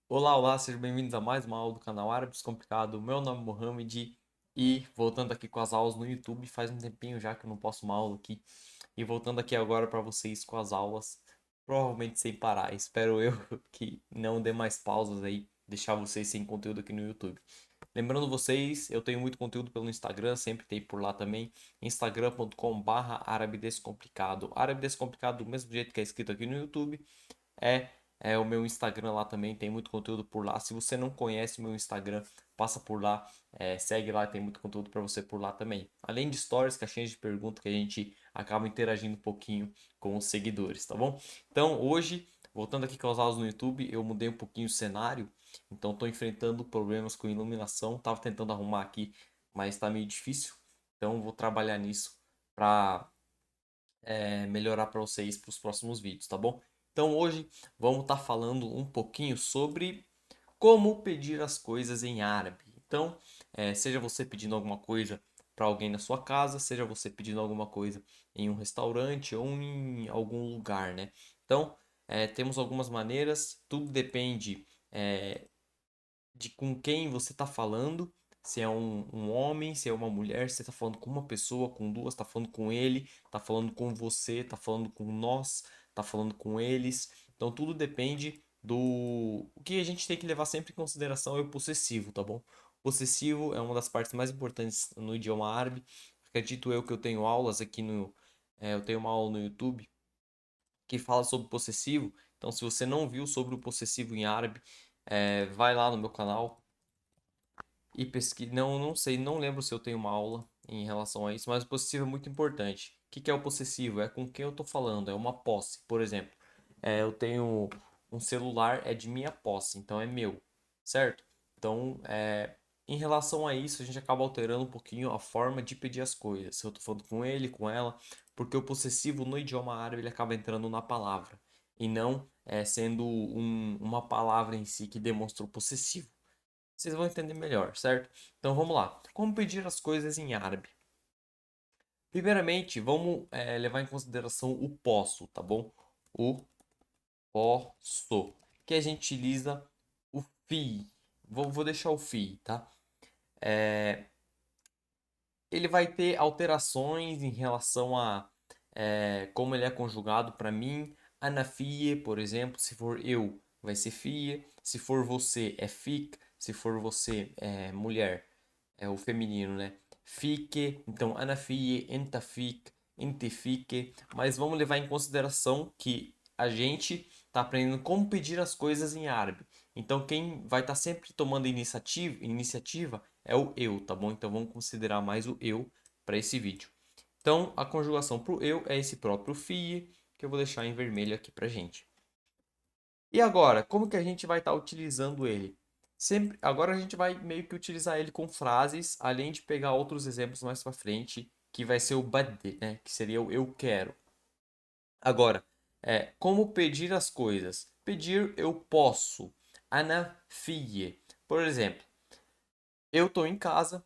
Olá, olá, sejam bem-vindos a mais uma aula do canal Árabe Descomplicado. Meu nome é Mohamed e voltando aqui com as aulas no YouTube, faz um tempinho já que eu não posto uma aula aqui. E voltando aqui agora para vocês com as aulas, provavelmente sem parar. Espero eu que não dê mais pausas aí, deixar vocês sem conteúdo aqui no YouTube. Lembrando vocês, eu tenho muito conteúdo pelo Instagram, sempre tem por lá também, instagram.com/árabe descomplicado. Árabe descomplicado do mesmo jeito que é escrito aqui no YouTube é, é o meu Instagram lá também, tem muito conteúdo por lá. Se você não conhece o meu Instagram, passa por lá, segue lá, tem muito conteúdo para você por lá também. Além de stories, caixinhas de perguntas que a gente acaba interagindo um pouquinho com os seguidores, tá bom? Então hoje, voltando aqui com as aulas no YouTube, eu mudei um pouquinho o cenário, então estou enfrentando problemas com iluminação, tava tentando arrumar aqui, mas está meio difícil. Então vou trabalhar nisso para melhorar para vocês para os próximos vídeos, tá bom? Então hoje vamos estar falando um pouquinho sobre como pedir as coisas em árabe. Então, seja você pedindo alguma coisa para alguém na sua casa, seja você pedindo alguma coisa em um restaurante ou em algum lugar, né? Então, temos algumas maneiras, tudo depende de com quem você está falando, se é um homem, se é uma mulher, se você está falando com uma pessoa, com duas, está falando com ele, está falando com você, está falando com nós, está falando com eles. Então tudo depende do. O que a gente tem que levar sempre em consideração é o possessivo, tá bom? Possessivo é uma das partes mais importantes no idioma árabe. Acredito eu que eu tenho aulas aqui no. Eu tenho uma aula no YouTube que fala sobre possessivo. Então, se você não viu sobre o possessivo em árabe, vai lá no meu canal, e pesquisa. Não, não sei, não lembro se eu tenho uma aula em relação a isso, mas o possessivo é muito importante. O que que é o possessivo? É com quem eu estou falando, é uma posse. Por exemplo, eu tenho um celular, é de minha posse, então é meu, certo? Então, em relação a isso, a gente acaba alterando um pouquinho a forma de pedir as coisas. Se eu estou falando com ele, com ela, porque o possessivo no idioma árabe ele acaba entrando na palavra e não sendo uma palavra em si que demonstra o possessivo. Vocês vão entender melhor, certo? Então vamos lá. Como pedir as coisas em árabe? Primeiramente, vamos levar em consideração o posso, tá bom? O posso, que a gente utiliza o fi. Vou deixar o fi, tá? Ele vai ter alterações em relação a como ele é conjugado para mim. Ana fie, por exemplo, se for eu, vai ser fie. Se for você, é fic. Se for você, é mulher, é o feminino, né? Fique. Então, ana fie, enta fic, inte fique. Mas vamos levar em consideração que a gente está aprendendo como pedir as coisas em árabe. Então, quem vai estar sempre tomando iniciativa é o eu, tá bom? Então vamos considerar mais o eu para esse vídeo. Então a conjugação para o eu é esse próprio fie, que eu vou deixar em vermelho aqui para gente. E agora, como que a gente vai estar utilizando ele? Sempre, agora a gente vai meio que utilizar ele com frases, além de pegar outros exemplos mais para frente, que vai ser o bade, né? Que seria o eu quero. Agora, como pedir as coisas? Pedir eu posso. Ana fie. Por exemplo, eu estou em casa,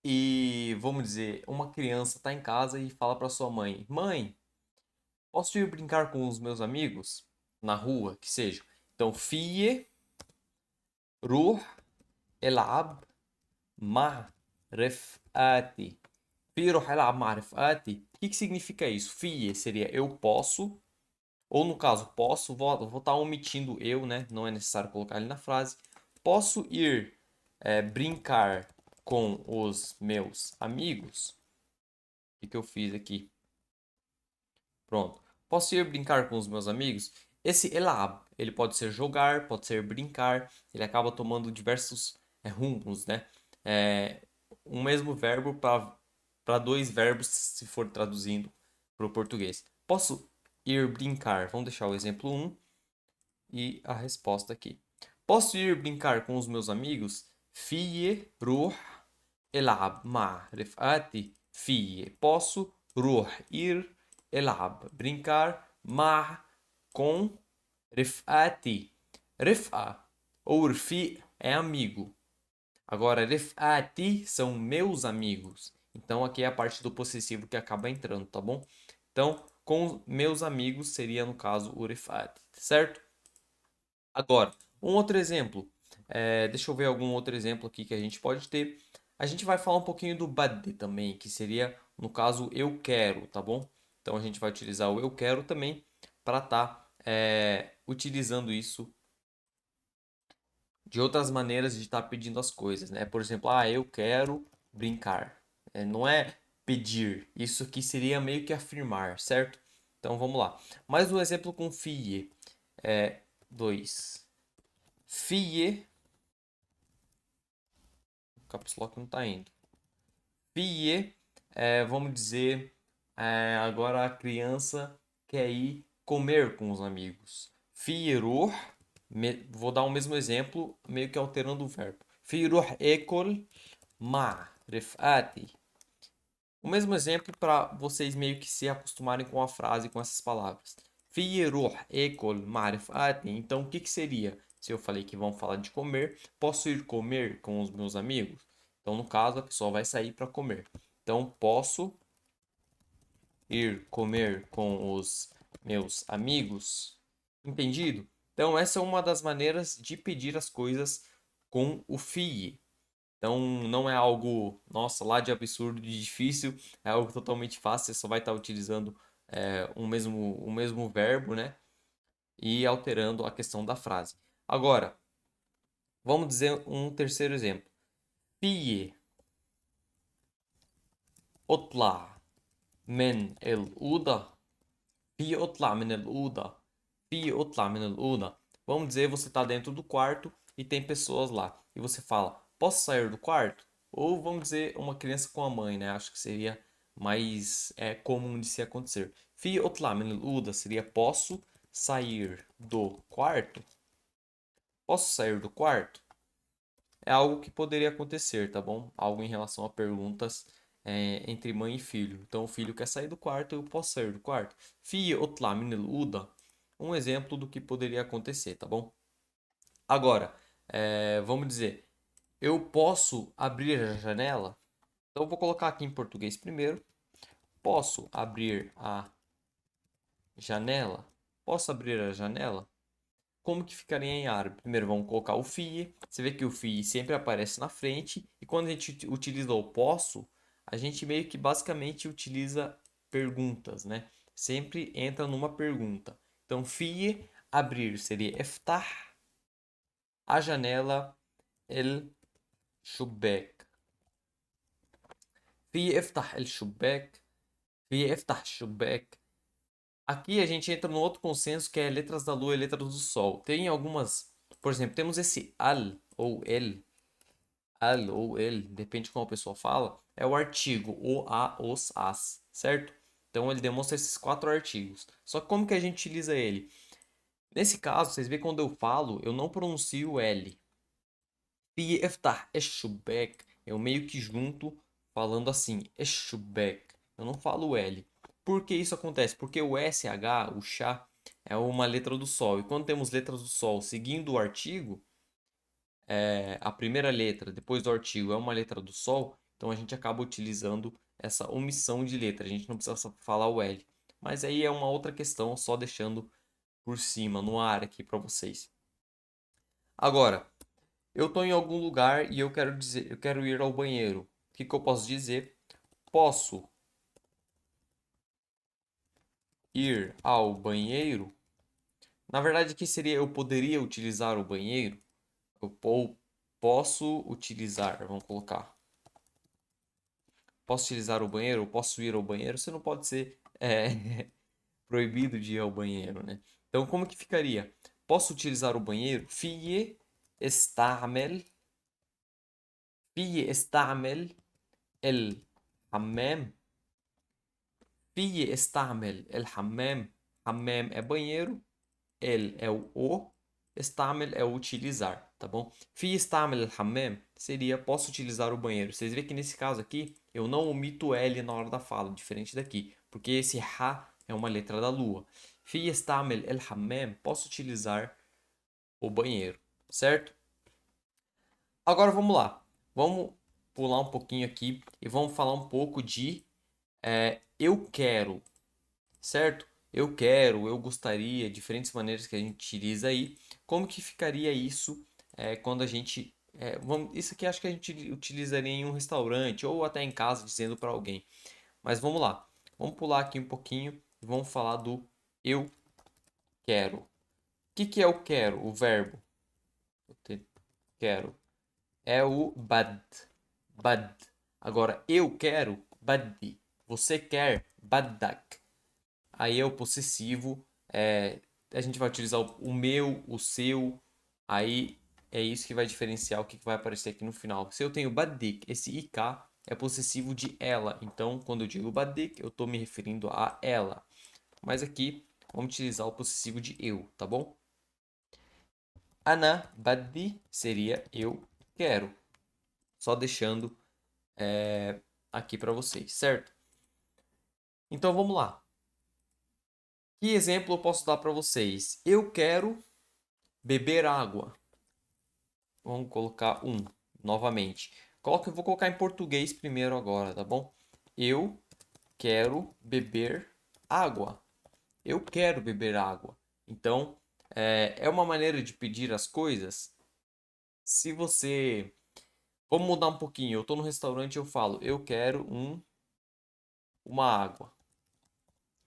e vamos dizer, uma criança está em casa e fala para sua mãe: Mãe, posso ir brincar com os meus amigos na rua, que seja? Então, fie, ruh, elab, ma, rifati. Fie, ruh, elab, ma, rifati. O que significa isso? Fie seria eu posso, ou no caso, posso, vou estar omitindo eu, né? Não é necessário colocar ele na frase. Posso ir brincar com os meus amigos? O que eu fiz aqui? Pronto. Posso ir brincar com os meus amigos? Esse elab, ele pode ser jogar, pode ser brincar, ele acaba tomando diversos rumos, né? É, um mesmo verbo para dois verbos, se for traduzindo para o português. Posso ir brincar? Vamos deixar o exemplo um e a resposta aqui. Posso ir brincar com os meus amigos? Fie ruh elab ma rifati fie. Posso ruh ir elab brincar ma com rifati. Rif'a ou rfi é amigo. Agora rifati são meus amigos. Então aqui é a parte do possessivo que acaba entrando, tá bom? Então, com meus amigos seria no caso o rifati, certo? Agora, Um outro exemplo, deixa eu ver algum outro exemplo aqui que a gente pode ter. A gente vai falar um pouquinho do bade também, que seria, no caso, eu quero, tá bom? Então a gente vai utilizar o eu quero também para estar utilizando isso de outras maneiras de estar pedindo as coisas, né? Por exemplo, eu quero brincar. Não é pedir, isso aqui seria meio que afirmar, certo? Então vamos lá. Mais um exemplo com fie. 2. Fie. O caps lock não está indo. Fie, vamos dizer, agora a criança quer ir comer com os amigos. Fieruh, vou dar o mesmo exemplo, meio que alterando o verbo. Fieruh ekol ma rifati. O mesmo exemplo para vocês meio que se acostumarem com a frase, com essas palavras. Fieruh ekol ma rifati. Então, o que que seria? Se eu falei que vão falar de comer, posso ir comer com os meus amigos? Então, no caso, a pessoa vai sair para comer. Então, posso ir comer com os meus amigos? Entendido? Então, essa é uma das maneiras de pedir as coisas com o FIE. Então, não é algo, nossa, lá de absurdo, de difícil, é algo totalmente fácil, você só vai estar utilizando o mesmo verbo, né? E alterando a questão da frase. Agora, vamos dizer um terceiro exemplo. FIE اطلع من الأوضة. في اطلع من الأوضة. في اطلع من الأوضة. Vamos dizer, você está dentro do quarto e tem pessoas lá. E você fala, posso sair do quarto? Ou vamos dizer, uma criança com a mãe, né? Acho que seria mais comum de se acontecer. في اطلع من الأوضة seria posso sair do quarto? Posso sair do quarto? É algo que poderia acontecer, tá bom? Algo em relação a perguntas entre mãe e filho. Então, o filho quer sair do quarto, eu posso sair do quarto? Fi otla min uda. Um exemplo do que poderia acontecer, tá bom? Agora, vamos dizer, eu posso abrir a janela? Então, eu vou colocar aqui em português primeiro. Posso abrir a janela? Posso abrir a janela? Como que ficaria em árabe? Primeiro vamos colocar o fi. Você vê que o fi sempre aparece na frente. E quando a gente utiliza o posso, a gente meio que basicamente utiliza perguntas, né? Sempre entra numa pergunta. Então, fi, abrir seria eftah, a janela, el shubek. Fi eftah el shubek. Fi eftah shubek. Aqui a gente entra no outro consenso que é letras da lua e letras do sol. Tem algumas, por exemplo, temos esse al ou el, depende de como a pessoa fala, é o artigo, o, a, os, as, certo? Então ele demonstra esses quatro artigos. Só que como que a gente utiliza ele? Nesse caso, vocês veem quando eu falo, eu não pronuncio o L. Fi eftah eshubek, eu meio que junto falando assim, eshubek. Eu não falo o L. Por que isso acontece? Porque o SH, o chá, é uma letra do sol. E quando temos letras do sol seguindo o artigo, a primeira letra depois do artigo é uma letra do sol, então a gente acaba utilizando essa omissão de letra. A gente não precisa falar o L. Mas aí é uma outra questão, só deixando por cima, no ar aqui para vocês. Agora, eu estou em algum lugar e eu quero dizer, eu quero ir ao banheiro. O que que eu posso dizer? Posso ir ao banheiro? Na verdade, que seria eu poderia utilizar o banheiro? Ou posso utilizar, vamos colocar. Posso utilizar o banheiro? Posso ir ao banheiro? Você não pode ser proibido de ir ao banheiro, né? Então, como que ficaria? Posso utilizar o banheiro? استعمل في استعمل الحمام. في استعمل الحمام. حمام é banheiro, el é o, استعمل é o utilizar, tá bom? في استعمل الحمام seria posso utilizar o banheiro. Vocês veem que nesse caso aqui eu não omito o L na hora da fala, diferente daqui, porque esse ha é uma letra da lua. في استعمل الحمام posso utilizar o banheiro, certo? Agora vamos lá. Vamos pular um pouquinho aqui e vamos falar um pouco de eu quero, certo? Eu quero, eu gostaria, diferentes maneiras que a gente utiliza aí. como que ficaria isso quando a gente... isso aqui acho que a gente utilizaria em um restaurante ou até em casa dizendo para alguém. Mas vamos lá. Vamos pular aqui um pouquinho e vamos falar do eu quero. O que é o quero, o verbo? Quero. É o bad. Bad. Agora, eu quero, baddi. Você quer, baddak. Aí é o possessivo. A gente vai utilizar o meu, o seu. Aí é isso que vai diferenciar o que vai aparecer aqui no final. Se eu tenho baddik, esse ik é possessivo de ela. Então, quando eu digo baddik, eu estou me referindo a ela. Mas aqui, vamos utilizar o possessivo de eu, tá bom? Ana baddi seria eu quero. Só deixando aqui para vocês, certo? Então vamos lá. Que exemplo eu posso dar para vocês? Eu quero beber água. Vamos colocar um novamente. Eu vou colocar em português primeiro agora, tá bom? Eu quero beber água. Eu quero beber água. Então, é uma maneira de pedir as coisas. Se você... Vamos mudar um pouquinho. Eu estou no restaurante e eu falo, eu quero uma água.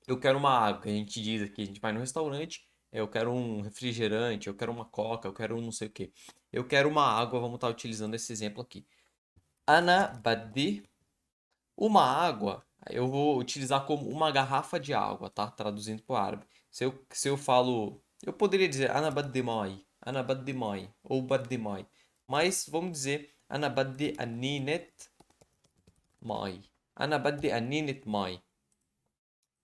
Eu quero uma água. A gente diz aqui, a gente vai no restaurante, eu quero um refrigerante, eu quero uma coca, eu quero um não sei o que. Eu quero uma água, vamos estar utilizando esse exemplo aqui. Ana badi, uma água, eu vou utilizar como uma garrafa de água, tá? Traduzindo para o árabe. Se eu falo, eu poderia dizer Ana badi mai, ou badi mai. Mas vamos dizer Ana badi aninet mai. Ana badi aninet mai.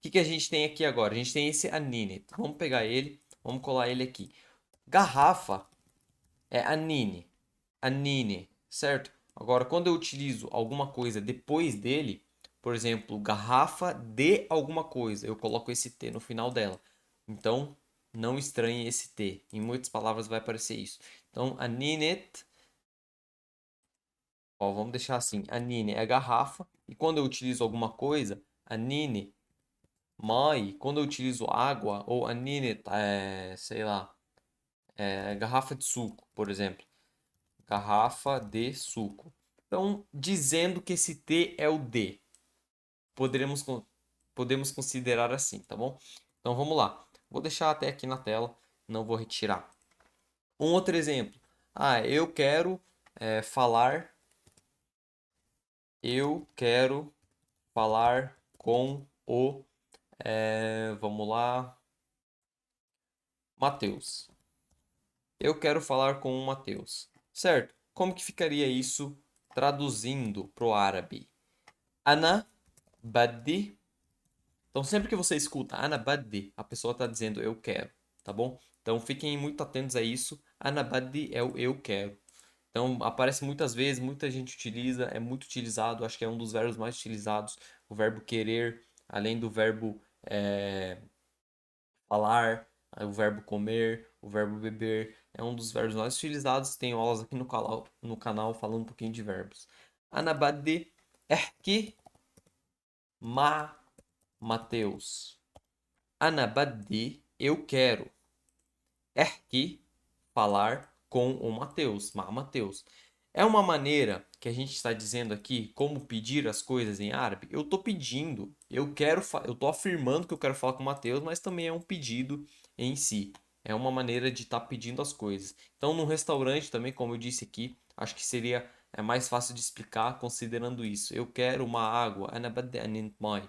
Que a gente tem aqui agora? A gente tem esse anine. Vamos pegar ele, vamos colar ele aqui. Garrafa é anine. Anine, certo? Agora, quando eu utilizo alguma coisa depois dele, por exemplo, garrafa de alguma coisa, eu coloco esse T no final dela. Então, não estranhe esse T. Em muitas palavras vai aparecer isso. Então, aninet, ó, vamos deixar assim. Anine é garrafa. E quando eu utilizo alguma coisa, anine mai, quando eu utilizo água, ou anine, sei lá, garrafa de suco, por exemplo. Garrafa de suco. Então, dizendo que esse T é o D, poderemos, podemos considerar assim, tá bom? Então, vamos lá. Vou deixar até aqui na tela, não vou retirar. Um outro exemplo. Eu quero falar. Eu quero falar com o. Vamos lá. Matheus. Eu quero falar com o Matheus. Certo? Como que ficaria isso traduzindo para o árabe? Ana badi. Então, sempre que você escuta Ana badi, a pessoa está dizendo eu quero, tá bom? Então, fiquem muito atentos a isso. Ana badi é o eu quero. Então, aparece muitas vezes, muita gente utiliza, é muito utilizado, acho que é um dos verbos mais utilizados, o verbo querer, além do verbo falar, o verbo comer, o verbo beber. É um dos verbos mais utilizados. Tem aulas aqui no canal falando um pouquinho de verbos. Anabadi ehki ma Mateus. Anabadi eu quero. Ehki falar com o Mateus. Ma Mateus. É uma maneira que a gente está dizendo aqui como pedir as coisas em árabe. Eu estou pedindo, eu estou afirmando que eu quero falar com o Mateus, mas também é um pedido em si. É uma maneira de estar pedindo as coisas. Então, num restaurante também, como eu disse aqui, acho que seria mais fácil de explicar considerando isso. Eu quero uma água. Ana badi anin mai.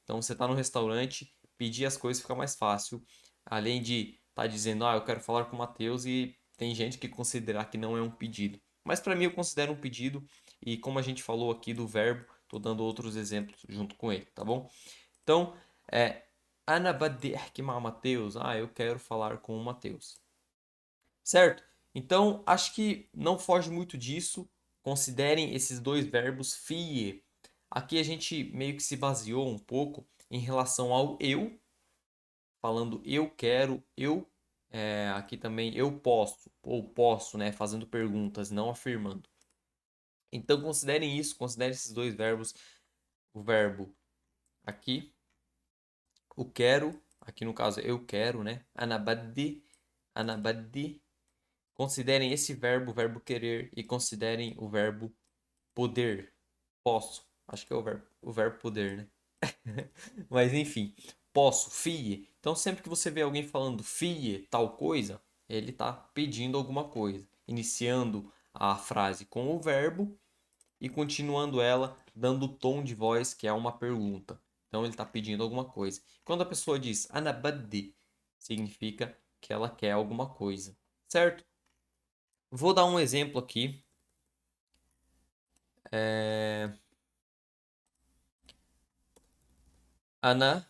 Então, você está no restaurante, pedir as coisas fica mais fácil. Além de estar dizendo, eu quero falar com o Mateus e tem gente que considerar que não é um pedido. Mas para mim eu considero um pedido e como a gente falou aqui do verbo, estou dando outros exemplos junto com ele, tá bom? Então, Ana badi ahki ma Mateus. Eu quero falar com o Mateus. Certo? Então, acho que não foge muito disso. Considerem esses dois verbos fie. Aqui a gente meio que se baseou um pouco em relação ao eu, falando eu quero, aqui também eu posso, ou posso, né, fazendo perguntas, não afirmando. Então considerem isso, considerem esses dois verbos, o verbo aqui, o quero, aqui no caso eu quero, né, anabadi, anabadi, considerem esse verbo, o verbo querer, e considerem o verbo poder. Posso. Acho que é o verbo poder, né? Mas enfim, posso, fie. Então sempre que você vê alguém falando fie tal coisa, ele está pedindo alguma coisa. Iniciando a frase com o verbo e continuando ela dando o tom de voz, que é uma pergunta. Então ele está pedindo alguma coisa. Quando a pessoa diz ana baddi, significa que ela quer alguma coisa, certo? Vou dar um exemplo aqui. É... Ana,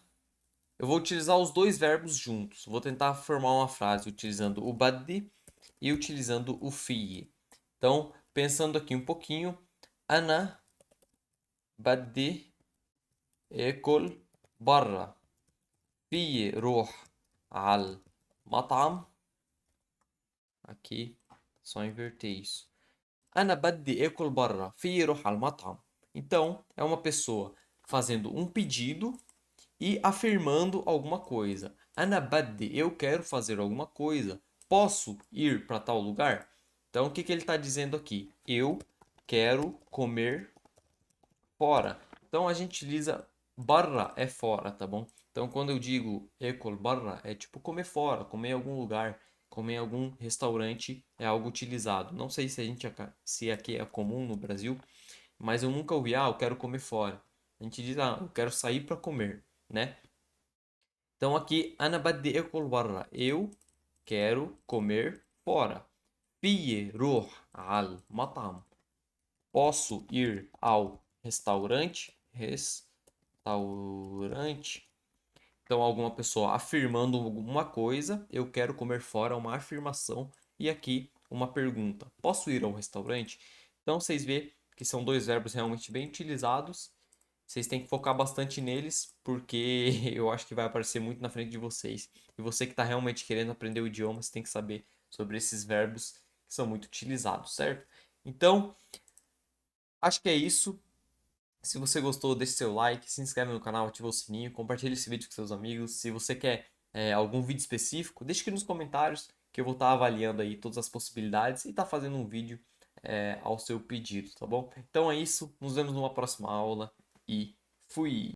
eu vou utilizar os dois verbos juntos. Vou tentar formar uma frase utilizando o baddi e utilizando o fi. Então, pensando aqui um pouquinho, ana baddi ekol barra. في روح على المطعم. Aqui, só inverter isso. أنا بدي آكل برا في روح على المطعم. Então, é uma pessoa fazendo um pedido e afirmando alguma coisa. أنا بدي, eu quero fazer alguma coisa. Posso ir para tal lugar? Então, o que que ele está dizendo aqui? Eu quero comer fora. Então a gente utiliza barra é fora, tá bom? Então quando eu digo ekol barra é tipo comer fora, comer em algum lugar, comer em algum restaurante é algo utilizado. Não sei se a gente se aqui é comum no Brasil, mas eu nunca ouvi eu quero comer fora. A gente diz eu quero sair para comer, né? Então aqui ana baddi ekol barra, eu quero comer fora. في روح على المطعم. Posso ir ao restaurante? Restaurante. Então, alguma pessoa afirmando alguma coisa, eu quero comer fora, uma afirmação. E aqui, uma pergunta: posso ir ao restaurante? Então, vocês vê que são dois verbos realmente bem utilizados. Vocês têm que focar bastante neles, porque eu acho que vai aparecer muito na frente de vocês. E você que está realmente querendo aprender o idioma, você tem que saber sobre esses verbos que são muito utilizados, certo? Então, acho que é isso. Se você gostou, deixe seu like, se inscreve no canal, ativa o sininho, compartilhe esse vídeo com seus amigos. Se você quer algum vídeo específico, deixe aqui nos comentários que eu vou estar avaliando aí todas as possibilidades e estar fazendo um vídeo ao seu pedido, tá bom? Então é isso, nos vemos numa próxima aula e fui!